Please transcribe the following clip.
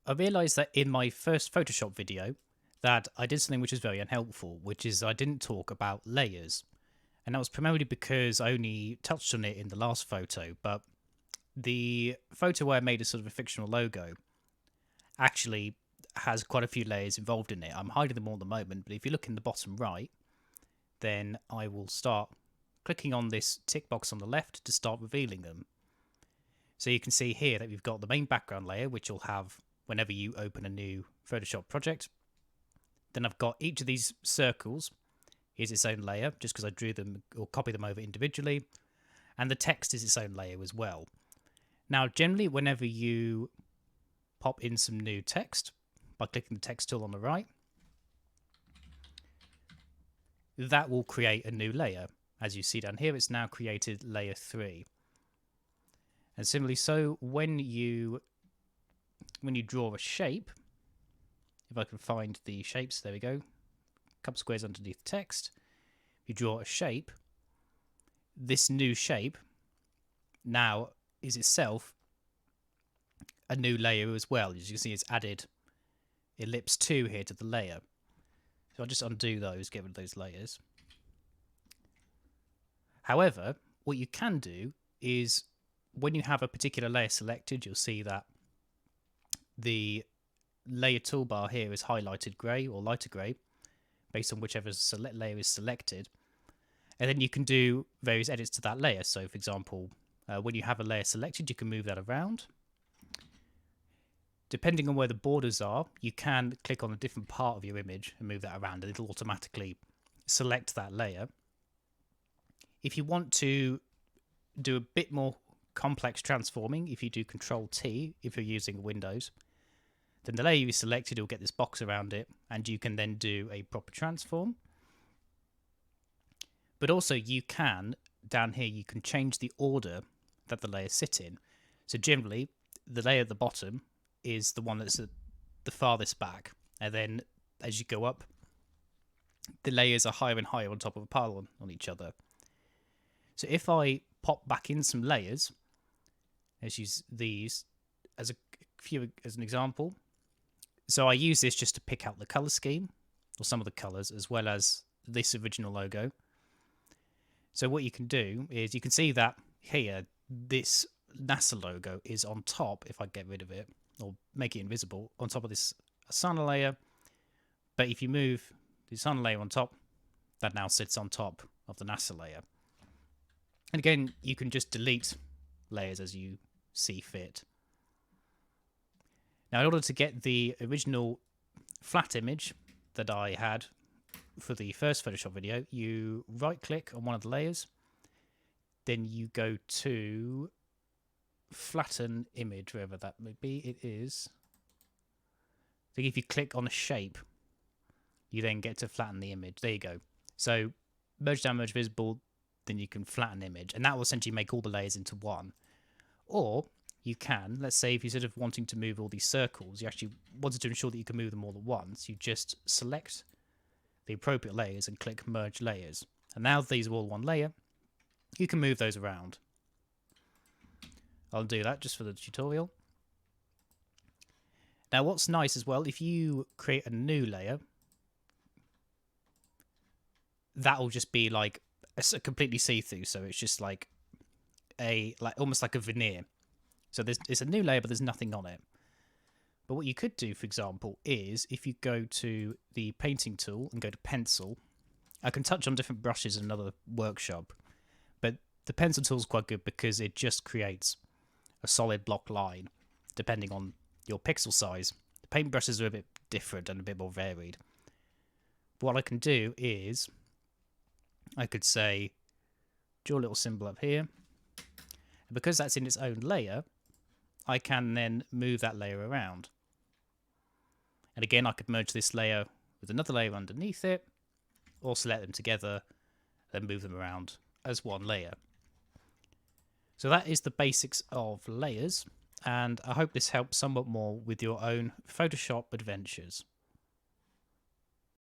I realised that in my first Photoshop video that I did something which is very unhelpful, which is I didn't talk about layers. And that was primarily because I only touched on it in the last photo, but the photo where I made a sort of a fictional logo actually has quite a few layers involved in it. I'm hiding them all at the moment, but if you look in the bottom right, then I will start clicking on this tick box on the left to start revealing them. So you can see here that we've got the main background layer, which you'll have whenever you open a new Photoshop project. Then I've got each of these circles is its own layer, just because I drew them or copied them over individually. And the text is its own layer as well. Now, generally, whenever you pop in some new text by clicking the text tool on the right, that will create a new layer. As you see down here, it's now created layer 3. And similarly, so when you draw a shape, if I can find the shapes, there we go, a couple squares underneath the text, if you draw a shape, this new shape now is itself a new layer as well. As you can see, it's added ellipse 2 here to the layer. So I'll just undo those, get rid of those layers. However, what you can do is when you have a particular layer selected, you'll see that the layer toolbar here is highlighted grey or lighter grey based on whichever layer is selected. And then you can do various edits to that layer. So, for example, when you have a layer selected, you can move that around. Depending on where the borders are, you can click on a different part of your image and move that around, and it'll automatically select that layer. If you want to do a bit more complex transforming, if you do Control-T, if you're using Windows, then the layer you selected will get this box around it, and you can then do a proper transform. But also you can, down here, you can change the order that the layers sit in. So generally, the layer at the bottom is the one that's at the farthest back, and then as you go up, the layers are higher and higher on top of a pile on each other. So if I pop back in some layers, let's use these as an example. So I use this just to pick out the color scheme, or some of the colors, as well as this original logo. So what you can do is you can see that here, this NASA logo is on top, if I get rid of it, or make it invisible, on top of this Asana layer. But if you move the Asana layer on top, that now sits on top of the NASA layer. And again, you can just delete layers as you see fit. Now, in order to get the original flat image that I had for the first Photoshop video, you right-click on one of the layers, then you go to flatten image, wherever that may be. It is. I think if you click on a shape, you then get to flatten the image. There you go. So merge down, merge visible, then you can flatten image, and that will essentially make all the layers into one. Or you can, let's say if you're sort of wanting to move all these circles, you actually wanted to ensure that you can move them all at once, you just select the appropriate layers and click merge layers. And now these are all one layer, you can move those around. I'll do that just for the tutorial. Now what's nice as well, if you create a new layer, that'll just be like a completely see-through, so it's just like almost like a veneer. So it's a new layer, but there's nothing on it. But what you could do, for example, is if you go to the painting tool and go to pencil, I can touch on different brushes in another workshop, but the pencil tool is quite good because it just creates a solid block line depending on your pixel size. The paint brushes are a bit different and a bit more varied. What I can do is I could say draw a little symbol up here, and because that's in its own layer, I can then move that layer around. And again, I could merge this layer with another layer underneath it, or select them together, then move them around as one layer. So that is the basics of layers, and I hope this helps somewhat more with your own Photoshop adventures.